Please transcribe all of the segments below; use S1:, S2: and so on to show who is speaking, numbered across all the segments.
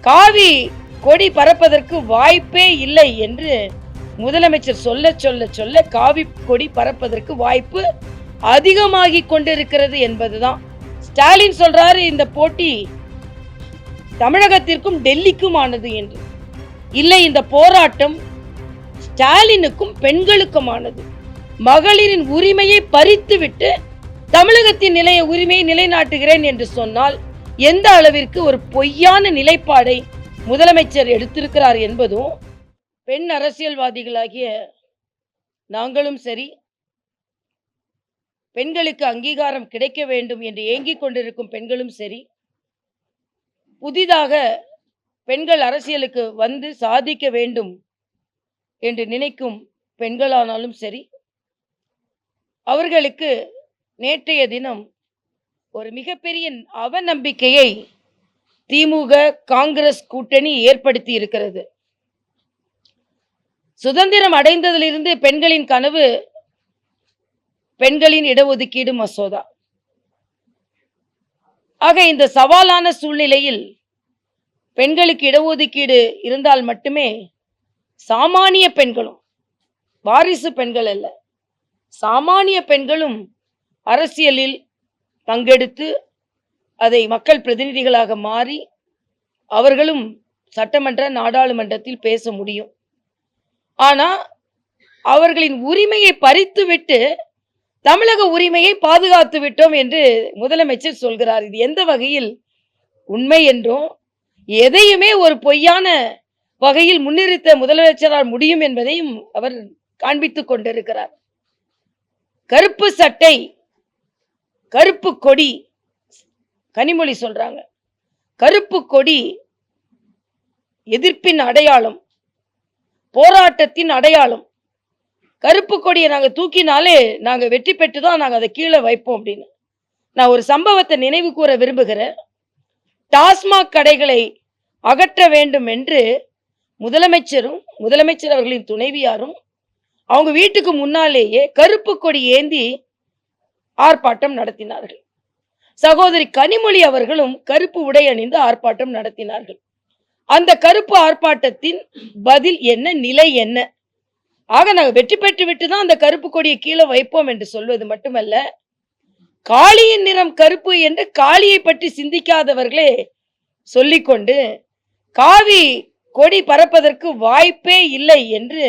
S1: காவி கொடி பறப்பதற்கு வாய்ப்பே இல்லை என்று முதலமைச்சர் சொல்ல சொல்ல சொல்ல காவி கொடி பறப்பதற்கு வாய்ப்பு அதிகமாகி கொண்டிருக்கிறது என்பதுதான். ஸ்டாலின் சொல்றாரு இந்த போட்டி தமிழகத்திற்கும் டெல்லிக்கும் ஆனது என்று. இல்லை, இந்த போராட்டம் ஸ்டாலினுக்கும் பெண்களுக்குமானது. மகளிரின் உரிமையை பறித்துவிட்டு தமிழகத்தின் உரிமையை நிலைநாட்டுகிறேன் என்று சொன்னால் எந்த அளவிற்கு ஒரு பொய்யான நிலைப்பாடை முதலமைச்சர் எடுத்திருக்கிறார் என்பதும், பெண் அரசியல்வாதிகளாகிய நாங்களும் சரி, பெண்களுக்கு அங்கீகாரம் கிடைக்க வேண்டும் என்று ஏங்கிக் கொண்டிருக்கும் பெண்களும் சரி, புதிதாக பெண்கள் அரசியலுக்கு வந்து சாதிக்க வேண்டும் என்று நினைக்கும் பெண்களானாலும் சரி, அவர்களுக்கு நேற்றைய தினம் ஒரு மிகப்பெரிய அவநம்பிக்கையை திமுக காங்கிரஸ் கூட்டணி ஏற்படுத்தி இருக்கிறது. சுதந்திரம் அடைந்ததிலிருந்து பெண்களின் கனவு பெண்களின் இடஒதுக்கீடு மசோதா. ஆக இந்த சவாலான சூழ்நிலையில் பெண்களுக்கு இடஒதுக்கீடு இருந்தால் மட்டுமே சாமானிய பெண்களும், வாரிசு பெண்கள் அல்ல, சாமானிய பெண்களும் அரசியலில் பங்கெடுத்து அதை மக்கள் பிரதிநிதிகளாக மாறி அவர்களும் சட்டமன்ற நாடாளுமன்றத்தில் பேச முடியும். ஆனா அவர்களின் உரிமையை பறித்துவிட்டு தமிழக உரிமையை பாதுகாத்து விட்டோம் என்று முதலமைச்சர் சொல்கிறார். இது எந்த வகையில் உண்மை என்றும் எதையுமே ஒரு பொய்யான வகையில் முன்னிறுத்த முதலமைச்சரால் முடியும் என்பதையும் அவர் காண்பித்துக் கொண்டிருக்கிறார். கருப்பு சட்டை, கருப்பு கொடி, கனிமொழி சொல்றாங்க கருப்பு கொடி எதிர்ப்பின் அடையாளம், போராட்டத்தின் அடையாளம். கருப்பு கொடியை நாங்க தூக்கினாலே நாங்க வெற்றி பெற்றுதான் நாங்க அதை கீழே வைப்போம் அப்படின்னு. நான் ஒரு சம்பவத்தை நினைவு கூற விரும்புகிறேன். டாஸ்மாக் கடைகளை அகற்ற வேண்டும் என்று முதலமைச்சரும் முதலமைச்சர் அவர்களின் துணைவியாரும் அவங்க வீட்டுக்கு முன்னாலேயே கருப்பு கொடி ஏந்தி ஆர்ப்பாட்டம் நடத்தினார்கள். சகோதரி கனிமொழி அவர்களும் கருப்பு உடை அணிந்து ஆர்ப்பாட்டம் நடத்தினார்கள். அந்த கருப்பு ஆர்ப்பாட்டத்தின் பதில் என்ன, நிலை என்ன? ஆக நாங்கள் வெற்றி பெற்று விட்டு தான் அந்த கருப்பு கொடியை கீழே வைப்போம் என்று சொல்வது மட்டுமல்ல, காளியின் நிறம் கருப்பு என்று காளியை பற்றி சிந்திக்காதவர்களே சொல்லிக்கொண்டு காவி கொடி பறப்பதற்கு வாய்ப்பே இல்லை என்று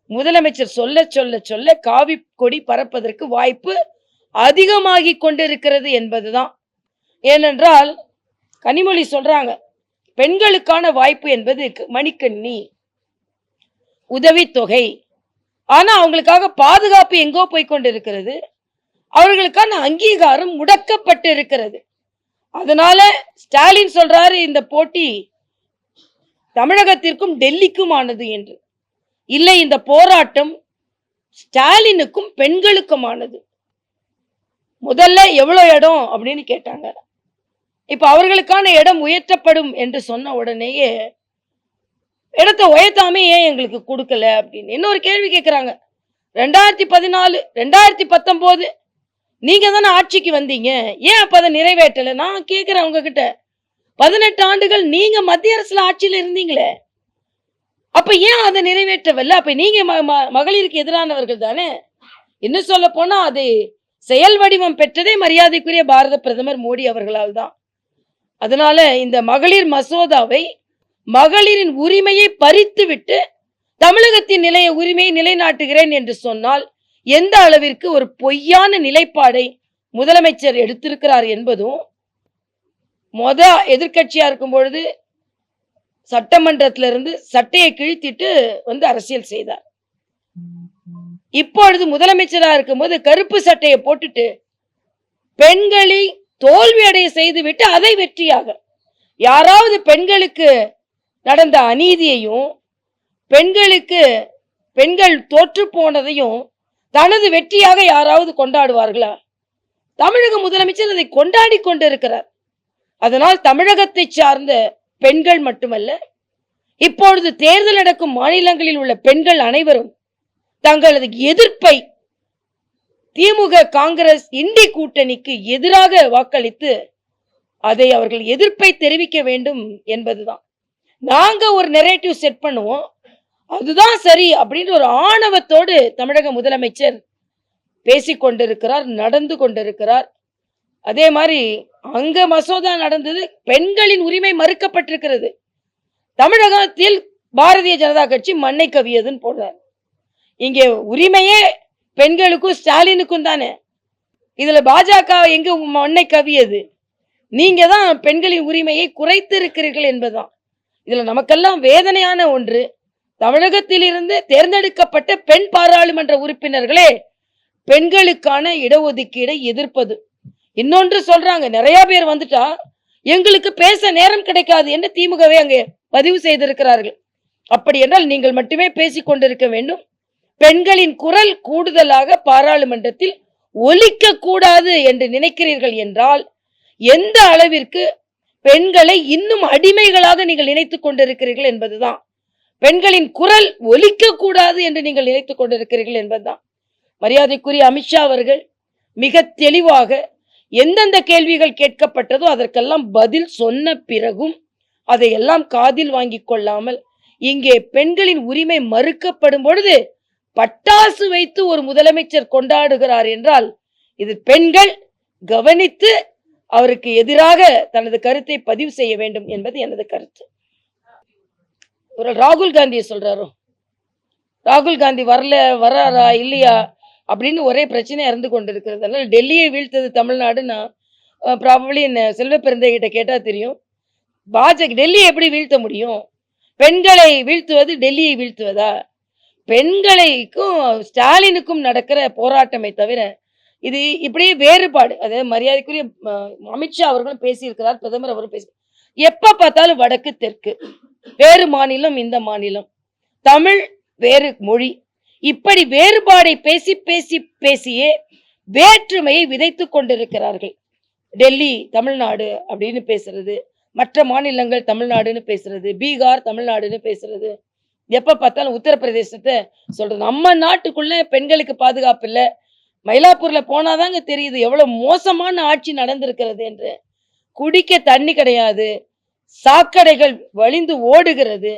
S1: முதலமைச்சர் சொல்ல சொல்ல சொல்ல காவி கொடி பறப்பதற்கு வாய்ப்பு அதிகமாகி கொண்டிருக்கிறது என்பதுதான். ஏனென்றால் கனிமொழி சொல்றாங்க பெண்களுக்கான வாய்ப்பு என்பது மணிக்கண்ணி, உதவித்தொகை. ஆனா அவங்களுக்காக பாதுகாப்பு எங்கோ போய்கொண்டிருக்கிறது, அவர்களுக்கான அங்கீகாரம் முடக்கப்பட்டு இருக்கிறது. அதனால ஸ்டாலின் சொல்றாரு இந்த போட்டி தமிழகத்திற்கும் டெல்லிக்கும் ஆனது என்று. இல்லை, இந்த போராட்டம் ஸ்டாலினுக்கும் பெண்களுக்குமானது. முதல்ல எவ்வளவு இடம் அப்படின்னு கேட்டாங்க. இப்ப அவர்களுக்கான இடம் உயர்த்தப்படும் என்று சொன்ன உடனேயே இடத்தை உயர்த்தாம ஏன் எங்களுக்கு கொடுக்கல அப்படின்னு இன்னொரு கேள்வி கேட்கிறாங்க. 2014 2019 நீங்க தானே ஆட்சிக்கு வந்தீங்க, ஏன் அப்ப அதை நிறைவேற்றல? நான் கேட்கிறேன் அவங்க கிட்ட, 18 ஆண்டுகள் நீங்க மத்திய அரசுல ஆட்சியில இருந்தீங்களே, அப்ப ஏன் அதை நிறைவேற்றவில்லை? அப்ப நீங்க மகளிருக்கு எதிரானவர்கள் தானே. இன்னும் சொல்ல போனா அது செயல் வடிவம் பெற்றதே மரியாதைக்குரிய பாரத பிரதமர் மோடி அவர்களால் தான். அதனால இந்த மகளிர் மசோதாவை மகளிரின் உரிமையை பறித்துவிட்டு தமிழகத்தின் உரிமையை நிலைநாட்டுகிறேன் என்று சொன்னால் எந்த அளவிற்கு ஒரு பொய்யான நிலைப்பாடை முதலமைச்சர் எடுத்திருக்கிறார் என்பதும், எதிர்கட்சியா இருக்கும் பொழுது சட்டமன்றத்திலிருந்து சட்டையை கிழித்திட்டு வந்து அரசியல் செய்தார். இப்பொழுது முதலமைச்சரா இருக்கும்போது கருப்பு சட்டையை போட்டுட்டு பெண்களை தோல்வி அடைய செய்து விட்டு அதை வெற்றியாக, யாராவது பெண்களுக்கு நடந்த அநீதியையும் பெண்கள் தோற்று போனதையும் தனது வெற்றியாக யாராவது கொண்டாடுவார்களா? தமிழக முதலமைச்சர் அதை கொண்டாடி கொண்டிருக்கிறார். அதனால் தமிழகத்தை சார்ந்த பெண்கள் மட்டுமல்ல, இப்பொழுது தேர்தல் நடக்கும் மாநிலங்களில் உள்ள பெண்கள் அனைவரும் தங்களது எதிர்ப்பை திமுக காங்கிரஸ் இண்டி கூட்டணிக்கு எதிராக வாக்களித்து அதை அவர்கள் எதிர்ப்பை தெரிவிக்க வேண்டும் என்பதுதான். நாங்க ஒரு நெரேட்டிவ் செட் பண்ணுவோம், அதுதான் சரி அப்படின்னு ஒரு ஆணவத்தோடு தமிழக முதலமைச்சர் பேசிக்கொண்டிருக்கிறார், நடந்து கொண்டிருக்கிறார். அதே மாதிரி அங்க மசோதா நடந்தது, பெண்களின் உரிமை மறுக்கப்பட்டிருக்கிறது. தமிழகத்தில் பாரதிய ஜனதா கட்சி மண்ணை கவியதுன்னு போடுறார். இங்கே உரிமையே பெண்களுக்கும் ஸ்டாலினுக்கும் தானே. இதுல பாஜக எங்க மண்ணை கவியது? நீங்க தான் பெண்களின் உரிமையை குறைத்து இருக்கிறீர்கள் என்பதுதான் இதுல நமக்கெல்லாம் வேதனையான ஒன்று. தமிழகத்திலிருந்து தேர்ந்தெடுக்கப்பட்ட பெண் பாராளுமன்ற உறுப்பினர்களே பெண்களுக்கான இடஒதுக்கீடை எதிர்ப்பது. இன்னொன்று சொல்றாங்க, நிறைய பேர் வந்துட்டா எங்களுக்கு பேச நேரம் கிடைக்காது என்று திமுகவே அங்கே பதிவு செய்திருக்கிறார்கள். அப்படி என்றால் நீங்கள் மட்டுமே பேசிக் கொண்டிருக்க வேண்டும். பெண்களின் குரல் கூடுதலாக பாராளுமன்றத்தில் ஒலிக்க கூடாது என்று நினைக்கிறீர்கள் என்றால் எந்த அளவிற்கு பெண்களை இன்னும் அடிமைகளாக நீங்கள் நினைத்துக் கொண்டிருக்கிறீர்கள் என்பதுதான். பெண்களின் குரல் ஒலிக்க கூடாது என்று நீங்கள் நினைத்துக் கொண்டிருக்கிறீர்கள் என்பதுதான். மரியாதைக்குரிய அமித்ஷா அவர்கள் மிக தெளிவாக எந்தெந்த கேள்விகள் கேட்கப்பட்டதோ அதற்கெல்லாம் பதில் சொன்ன பிறகும் அதையெல்லாம் காதில் வாங்கி கொள்ளாமல் இங்கே பெண்களின் உரிமை மறுக்கப்படும் பொழுது பட்டாசு வைத்து ஒரு முதலமைச்சர் கொண்டாடுகிறார் என்றால் இது பெண்கள் கவனித்து அவருக்கு எதிராக தனது கருத்தை பதிவு செய்ய வேண்டும் என்பது எனது கருத்து. ஒரு ராகுல் காந்தியை சொல்றாரோ, ராகுல் காந்தி வராரா இல்லையா அப்படின்னு ஒரே பிரச்சனையா இருந்து கொண்டிருக்கிறது. அதனால டெல்லியை வீழ்த்தது தமிழ்நாடுன்னா ப்ராபப்ளி செல்வ பெருந்தைகிட்ட கேட்டா தெரியும். டெல்லியை எப்படி வீழ்த்த முடியும்? பெண்களை வீழ்த்துவது டெல்லியை வீழ்த்துவதா? பெண்களுக்கும் ஸ்டாலினுக்கும் நடக்கிற போராட்டமே தவிர இது இப்படியே வேறுபாடு. அதாவது மரியாதைக்குரிய அமித்ஷா அவர்களும் பேசியிருக்கிறார், பிரதமர் அவரும் பேசி, எப்ப பார்த்தாலும் வடக்கு தெற்கு, வேறு மாநிலம் இந்த மாநிலம், தமிழ் வேறு மொழி, இப்படி வேறுபாடை பேசி பேசி பேசியே வேற்றுமையை விதைத்து கொண்டிருக்கிறார்கள். டெல்லி தமிழ்நாடு அப்படின்னு பேசுறது, மற்ற மாநிலங்கள் தமிழ்நாடுன்னு பேசுறது, பீகார் தமிழ்நாடுன்னு பேசுறது, எப்ப பார்த்தாலும் உத்தரப்பிரதேசத்தை சொல்றது. நம்ம நாட்டுக்குள்ள பெண்களுக்கு பாதுகாப்பு இல்லை. மயிலாப்பூர்ல போனாதாங்க தெரியுது எவ்வளவு மோசமான ஆட்சி நடந்திருக்கிறது என்று. குடிக்க தண்ணி கிடையாது, சாக்கடைகள் வழிந்து ஓடுகிறது,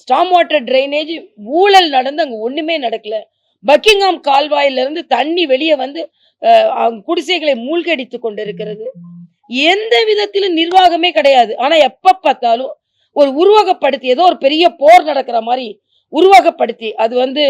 S1: ஸ்டாம் வாட்டர் டிரைனேஜ் ஊழல் நடந்து அங்க ஒண்ணுமே நடக்கல. பக்கிங்ஹாம் கால்வாயிலிருந்து தண்ணி வெளியே வந்து குடிசைகளை மூழ்கடித்து கொண்டிருக்கிறது. எந்த விதத்திலும் நிர்வாகமே கிடையாது. ஆனா எப்ப பார்த்தாலும் ஒரு உருவகப்படுத்தி ஏதோ ஒரு பெரிய போர் நடக்கிற மாதிரி உருவகப்படுத்தி, அது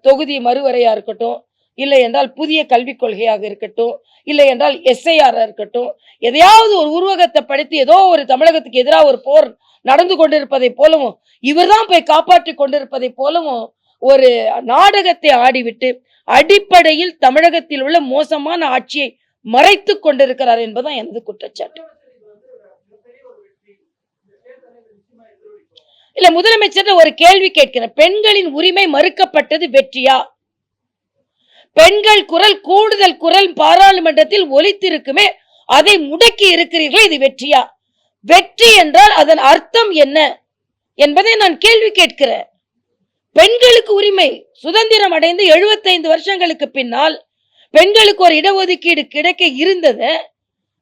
S1: தொகுதி மறுவரையா இருக்கட்டும், இல்லை என்றால் புதிய கல்விக் கொள்கையாக இருக்கட்டும், இல்லை என்றால் SIR இருக்கட்டும், எதையாவது ஒரு உருவகத்தை படுத்தி ஏதோ ஒரு தமிழகத்துக்கு எதிராக ஒரு போர் நடந்து கொண்டிருப்பதை போலவும் இவர்தான் போய் காப்பாற்றி கொண்டிருப்பதை போலவும் ஒரு நாடகத்தை ஆடிவிட்டு அடிப்படையில் தமிழகத்தில் உள்ள மோசமான ஆட்சியை மறைத்து கொண்டிருக்கிறார் என்பதுதான் எனது குற்றச்சாட்டு. இல்ல, முதலமைச்சர் ஒரு கேள்வி கேட்கிறேன், பெண்களின் உரிமை மறுக்கப்பட்டது வெற்றியா? பெண்கள் குரல் கூடுதல் குரல் பாராளுமன்றத்தில் ஒலித்திருக்குமே, அதை முடக்கி இருக்கிறீர்கள், இது வெற்றியா? வெற்றி என்றால் அதன் அர்த்தம் என்ன என்பதை நான் கேள்வி கேட்கிறேன். பெண்களுக்கு உரிமை சுதந்திரம் அடைந்து 75 வருஷங்களுக்கு பின்னால் பெண்களுக்கு ஒரு இடஒதுக்கீடு கிடைக்க இருந்தது.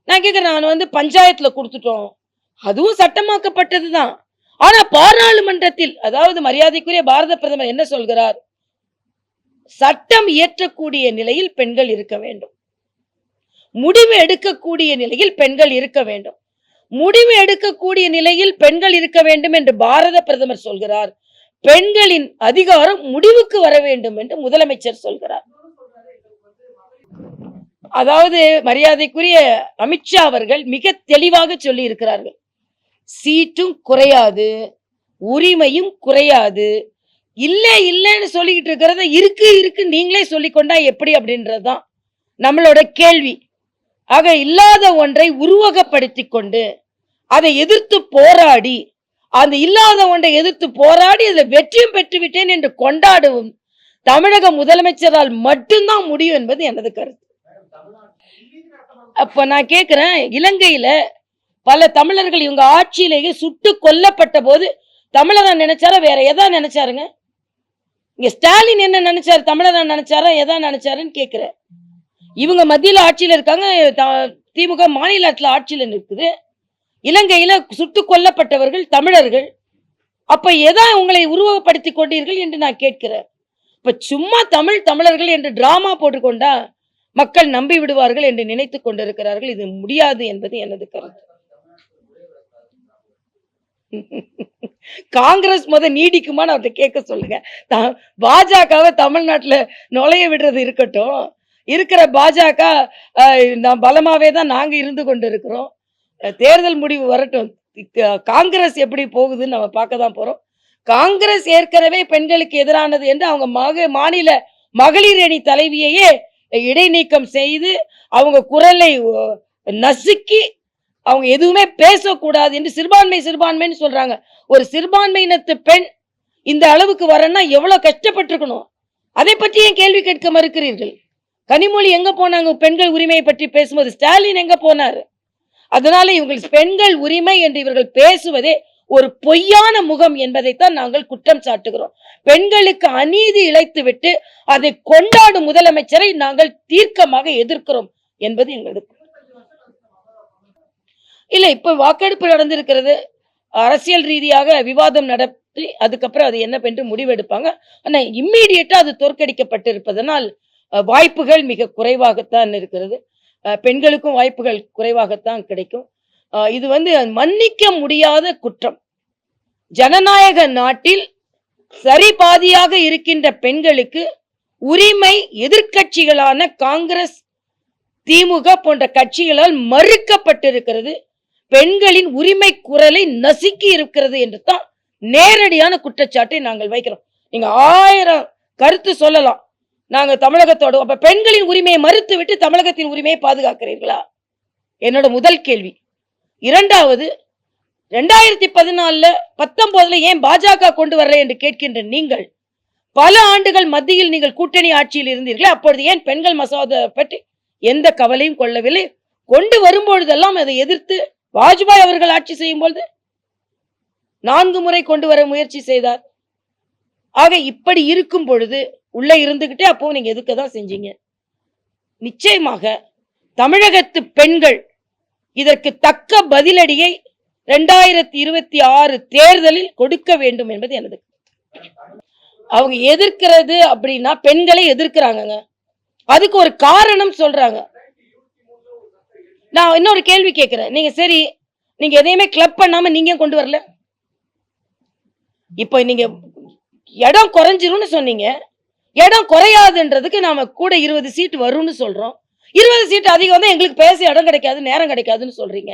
S1: நான் கேட்கிறேன், நான் பஞ்சாயத்துல கொடுத்துட்டோம், அதுவும் சட்டமாக்கப்பட்டதுதான். ஆனா பாராளுமன்றத்தில், அதாவது மரியாதைக்குரிய பாரத பிரதமர் என்ன சொல்கிறார்? சட்டம் இயற்றக்கூடிய நிலையில் பெண்கள் இருக்க வேண்டும், முடிவு எடுக்கக்கூடிய நிலையில் பெண்கள் இருக்க வேண்டும், முடிவு எடுக்கக்கூடிய நிலையில் பெண்கள் இருக்க வேண்டும் என்று பாரத பிரதமர் சொல்கிறார். பெண்களின் அதிகாரம் முடிவுக்கு வர வேண்டும் என்று முதலமைச்சர் சொல்கிறார். அதாவது மரியாதைக்குரிய அமித்ஷா அவர்கள் மிக தெளிவாக சொல்லி இருக்கிறார்கள், சீட்டும் குறையாது, உரிமையும் குறையாது. இல்லை இல்லைன்னு சொல்லிக்கிட்டு இருக்கிறத இருக்கு இருக்கு நீங்களே சொல்லிக்கொண்டா எப்படி அப்படின்றதுதான் நம்மளோட கேள்வி. ஆக இல்லாத ஒன்றை உருவகப்படுத்தி கொண்டு அதை எதிர்த்து போராடி, அந்த இல்லாத ஒன்றை எதிர்த்து போராடி அதில் வெற்றியும் பெற்றுவிட்டேன் என்று கொண்டாடவும் தமிழக முதலமைச்சரால் மட்டும்தான் முடியும் என்பது எனது கருத்து. அப்ப நான் கேட்கிறேன், இலங்கையில பல தமிழர்கள் இவங்க ஆட்சியிலேயே சுட்டு கொல்லப்பட்ட போது தமிழரை நினைச்சாரா வேற எதா நினைச்சாருங்க? இங்க ஸ்டாலின் என்ன நினைச்சாரு? தமிழரை நினைச்சாரா எதா நினைச்சாருன்னு கேட்கிற. இவங்க மத்தியில ஆட்சியில இருக்காங்க, திமுக மாநிலத்துல ஆட்சியில இருக்குது. இலங்கையில சுட்டு கொல்லப்பட்டவர்கள் தமிழர்கள். அப்ப எதா உங்களை உருவகப்படுத்தி கொண்டீர்கள் என்று நான் கேட்கிறேன். இப்ப சும்மா தமிழர்கள் என்று டிராமா போட்டுக்கொண்டா மக்கள் நம்பி விடுவார்கள் என்று நினைத்துக் கொண்டிருக்கிறார்கள். இது முடியாது என்பது எனது கருத்து. காங்கிரஸ் நீடிக்குமான்னு அவர்கிட்ட கேட்க சொல்லுங்க. பாஜகவை தமிழ்நாட்டுல நுழைய விடுறது இருக்கட்டும். இருக்கிற பாஜக பலமாவே தான் நாங்க இருந்து கொண்டு இருக்கிறோம். தேர்தல் முடிவு வரட்டும். காங்கிரஸ் எப்படி போகுதுன்னு நம்ம பார்க்க தான் போறோம். காங்கிரஸ் ஏற்கனவே பெண்களுக்கு எதிரானது என்று அவங்க மாநில மகளிர் அணி தலைவியையே இடைநீக்கம் செய்து அவங்க குரலை நசுக்கி அவங்க எதுவுமே பேசக்கூடாது என்று சிறுபான்மைன்னு சொல்றாங்க. ஒரு சிறுபான்மையினத்து பெண் இந்த அளவுக்கு வரன்னா எவ்வளவு கஷ்டப்பட்டிருக்கணும். அதை பற்றி ஏன் கேள்வி கேட்க மறுக்கிறீர்கள்? கனிமொழி எங்க போனாங்க பெண்கள் உரிமையை பற்றி பேசும்போது? ஸ்டாலின் எங்க போனாரு? அதனால இவர்கள் பெண்கள் உரிமை என்று இவர்கள் பேசுவதே ஒரு பொய்யான முகம் என்பதைத்தான் நாங்கள் குற்றம் சாட்டுகிறோம். பெண்களுக்கு அநீதி இழைத்து விட்டு அதை கொண்டாடும் முதலமைச்சரை நாங்கள் தீர்க்கமாக எதிர்க்கிறோம் என்பது எங்களுக்கு இல்ல. இப்ப வாக்கெடுப்பு நடந்திருக்கிறது. அரசியல் ரீதியாக விவாதம் நடத்தி அதுக்கப்புறம் அது என்ன என்று முடிவெடுப்பாங்க. ஆனா இம்மீடியட்டா அது தோற்கடிக்கப்பட்டிருப்பதனால் வாய்ப்புகள் மிக குறைவாகத்தான் இருக்கிறது. பெண்களுக்கும் வாய்ப்புகள் குறைவாகத்தான் கிடைக்கும். இது மன்னிக்க முடியாத குற்றம். ஜனநாயக நாட்டில் சரிபாதியாக இருக்கின்ற பெண்களுக்கு உரிமை எதிர்கட்சிகளான காங்கிரஸ், திமுக போன்ற கட்சிகளால் மறுக்கப்பட்டிருக்கிறது. பெண்களின் உரிமை குரலை நசுக்கி இருக்கிறது என்று தான் நேரடியான குற்றச்சாட்டை நாங்கள் வைக்கிறோம். நீங்க 1000 கருத்து சொல்லலாம். நாங்க தமிழகத்தோட அப்ப பெண்களின் உரிமையை மறுத்து விட்டு தமிழகத்தின் உரிமையை பாதுகாக்கிறீர்களா? என்னோட முதல் கேள்வி. இரண்டாவது, 2014 19 ஏன் பாஜக கொண்டு வரல என்று கேட்கின்ற நீங்கள் பல ஆண்டுகள் மத்தியில் நீங்கள் கூட்டணி ஆட்சியில் இருந்தீர்களே, அப்பொழுது ஏன் பெண்கள் மசோதா பற்றி எந்த கவலையும் கொள்ளவில்லை? கொண்டு வரும்பொழுதெல்லாம் அதை எதிர்த்து வாஜ்பாய் அவர்கள் ஆட்சி செய்யும் பொழுது 4 முறை கொண்டு வர முயற்சி செய்தார். ஆக இப்படி இருக்கும் பொழுது உள்ள இருந்துகிட்டே அப்போ நீங்க எதுக்குதான் செஞ்சீங்க? நிச்சயமாக தமிழகத்து பெண்கள் இதற்கு தக்க பதிலடியை 2026 தேர்தலில் கொடுக்க வேண்டும் என்பது எனது. அவங்க எதிர்க்கிறது அப்படின்னா பெண்களை எதிர்க்கிறாங்க. அதுக்கு ஒரு காரணம் சொல்றாங்க. நான் இன்னொரு கேள்வி கேட்கிறேன். நீங்க சரி, நீங்க எதையுமே கிளப் பண்ணாம நீங்க கொண்டு வரல. இப்ப நீங்க இடம் குறைஞ்சிரும்னு சொன்னீங்க. இடம் குறையாதுன்றதுக்கு நாம கூட 20 சீட் வரும்னு சொல்றோம். 20 சீட் அதிகம் வந்து எங்களுக்கு பேச இடம் கிடைக்காது, நேரம் கிடைக்காதுன்னு சொல்றீங்க.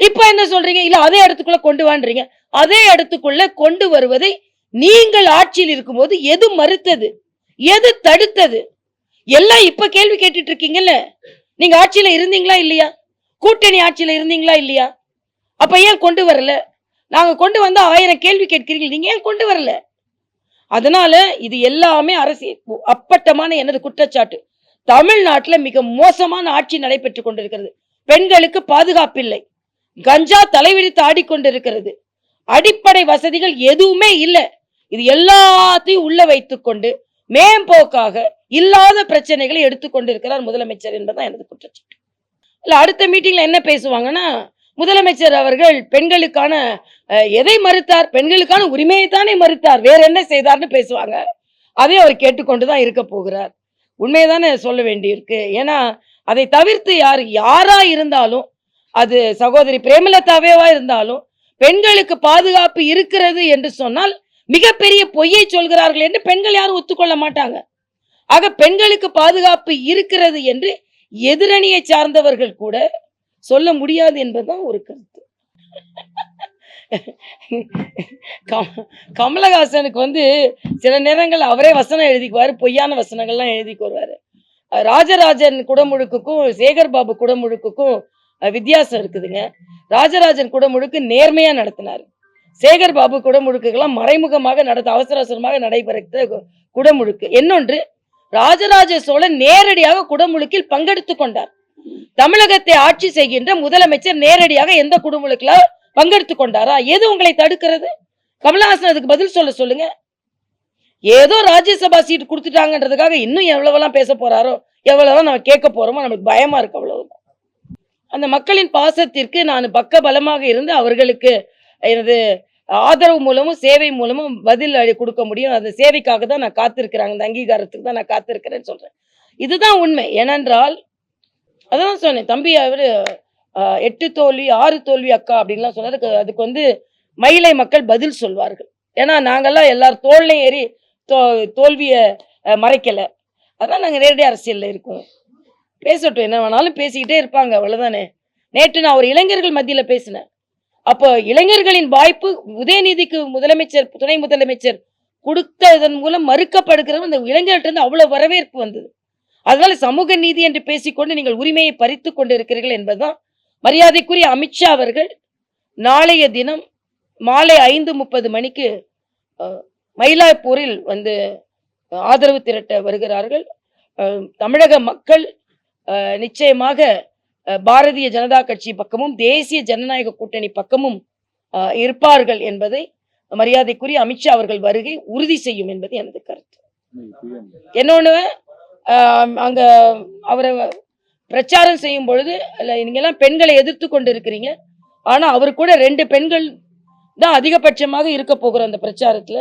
S1: இப்ப என்ன சொல்றீங்க? இல்ல அதே இடத்துக்குள்ள கொண்டு வான்றீங்க. அதே இடத்துக்குள்ள கொண்டு வருவதை நீங்கள் ஆட்சியில் இருக்கும்போது எது மறுத்தது, எது தடுத்தது? எல்லாம் இப்ப கேள்வி கேட்டுட்டு இருக்கீங்கல்ல. நீங்க ஆட்சியில இருந்தீங்களா இல்லையா? கூட்டணி ஆட்சியில இருந்தீங்களா இல்லையா? அப்ப ஏன் கொண்டு வரல? நாங்க கொண்டு வந்தா 1000 கேள்வி கேட்கிறீங்க, நீங்க ஏன் கொண்டு வரல? அதனால இது எல்லாமே அரசியல் அப்பட்டமான எனது குற்றச்சாட்டு. தமிழ்நாட்டில் மிக மோசமான ஆட்சி நடைபெற்றுக் கொண்டிருக்கிறது. பெண்களுக்கு பாதுகாப்பில்லை, கஞ்சா தலைவிரித்து ஆடிக்கொண்டிருக்கிறது, அடிப்படை வசதிகள் எதுவுமே இல்லை. இது எல்லாத்தையும் உள்ள வைத்துக் கொண்டு மேம்போக்காக இல்லாத பிரச்சனைகளை எடுத்துக்கொண்டிருக்கிறார் முதலமைச்சர் என்பதுதான் எனது குற்றச்சாட்டு. இல்ல அடுத்த மீட்டிங்ல என்ன பேசுவாங்கன்னா, முதலமைச்சர் அவர்கள் பெண்களுக்கான எதை மறுத்தார்? பெண்களுக்கான உரிமையை தானே மறுத்தார், வேற என்ன செய்தார்னு பேசுவாங்க. அதை அவர் கேட்டுக்கொண்டுதான் இருக்க போகிறார். உண்மையதானே சொல்ல வேண்டியிருக்கு. ஏன்னா அதை தவிர்த்து யாரா இருந்தாலும், அது சகோதரி பிரேமலதாவேவா இருந்தாலும், பெண்களுக்கு பாதுகாப்பு இருக்கிறது என்று சொன்னால் மிகப்பெரிய பொய்யை சொல்கிறார்கள் என்று பெண்கள் யாரும் ஒத்துக்கொள்ள மாட்டாங்க. ஆக பெண்களுக்கு பாதுகாப்பு இருக்கிறது என்று எதிரணியை சார்ந்தவர்கள் கூட சொல்ல முடியாது என்பதுதான் ஒரு கருத்து. கமலஹாசனுக்கு சில நேரங்கள் அவரே வசனம் எழுதிக்குவாரு, பொய்யான வசனங்கள்லாம் எழுதிக்கு வருவாரு. ராஜராஜன் குடமுழுக்குக்கும் சேகர் பாபு குடமுழுக்குக்கும் வித்தியாசம் இருக்குதுங்க. ராஜராஜன் குடமுழுக்கு நேர்மையா நடத்தினாரு. சேகர் பாபு குடமுழுக்குகள்லாம் மறைமுகமாக அவசர அவசரமாக நடைபெற குடமுழுக்கு. இன்னொன்று, ராஜராஜ சோழன் நேரடியாக குடமுழுக்கில் பங்கெடுத்துக் கொண்டார். தமிழகத்தை ஆட்சி செய்கின்ற முதலமைச்சர் நேரடியாக எந்த குடமுழுக்குல பங்கெடுத்துக் கொண்டாரா? எது உங்களை தடுக்கிறது? கமலஹாசன் அதுக்கு பதில் சொல்லுங்க. ஏதோ ராஜ்யசபா சீட் கொடுத்துட்டாங்கன்றதுக்காக இன்னும் எவ்வளவெல்லாம் பேச போறாரோ, எவ்வளவு நம்ம கேட்க போறோமோ, நமக்கு பயமா இருக்கு. அவ்வளவுதான். அந்த மக்களின் பாசத்திற்கு நான் பக்க பலமாக இருந்து அவர்களுக்கு எனது ஆதரவு மூலமும் சேவை மூலமும் பதில் கொடுக்க முடியும். அந்த சேவைக்காக தான் நான் காத்திருக்கிறாங்க. அந்த அங்கீகாரத்துக்கு தான் நான் காத்திருக்கிறேன்னு சொல்றேன். இதுதான் உண்மை. ஏனென்றால் அதான் சொன்னேன், தம்பி அவரு 8 தோல்வி 6 தோல்வி அக்கா அப்படின்லாம் சொன்னதுக்கு அதுக்கு வந்து மயிலை மக்கள் பதில் சொல்வார்கள். ஏன்னா நாங்கெல்லாம் எல்லாரும் தோல்லையும் ஏறி தோல்விய மறைக்கல. அதான் நாங்க நேரடி அரசியல்ல இருக்கோம். பேசட்டும், என்ன வேணாலும் பேசிக்கிட்டே இருப்பாங்க, அவ்வளவுதானே. நேற்று நான் ஒரு இளைஞர்கள் மத்தியில பேசினேன். அப்போ இளைஞர்களின் வாய்ப்பு உதயநிதிக்கு முதலமைச்சர் துணை முதலமைச்சர் கொடுத்ததன் மூலம் மறுக்கப்படுகிற அந்த இளைஞர்கிட்ட இருந்து அவ்வளவு வரவேற்பு வந்தது. அதனால சமூக நீதி என்று பேசிக்கொண்டு நீங்கள் உரிமையை பறித்து கொண்டு இருக்கிறீர்கள் என்பதுதான். மரியாதைக்குரிய அமித்ஷா அவர்கள் நாளைய தினம் மாலை 5:30 மணிக்கு மயிலாப்பூரில் வந்து ஆதரவு திரட்ட வருகிறார்கள். தமிழக மக்கள் நிச்சயமாக பாரதிய ஜனதா கட்சி பக்கமும் தேசிய ஜனநாயக கூட்டணி பக்கமும் இருப்பார்கள் என்பதை மரியாதைக்குரிய அமித்ஷா அவர்கள் வருகை உறுதி செய்யும் என்பது எனது கருத்து. என்னொன்னு, அங்க அவரை பிரச்சாரம் செய்யும் பொழுது நீங்க எல்லாம் பெண்களை எதிர்த்து கொண்டு இருக்கிறீங்க. ஆனா அவர் கூட 2 பெண்கள் தான் அதிகபட்சமாக இருக்க போகிற அந்த பிரச்சாரத்துல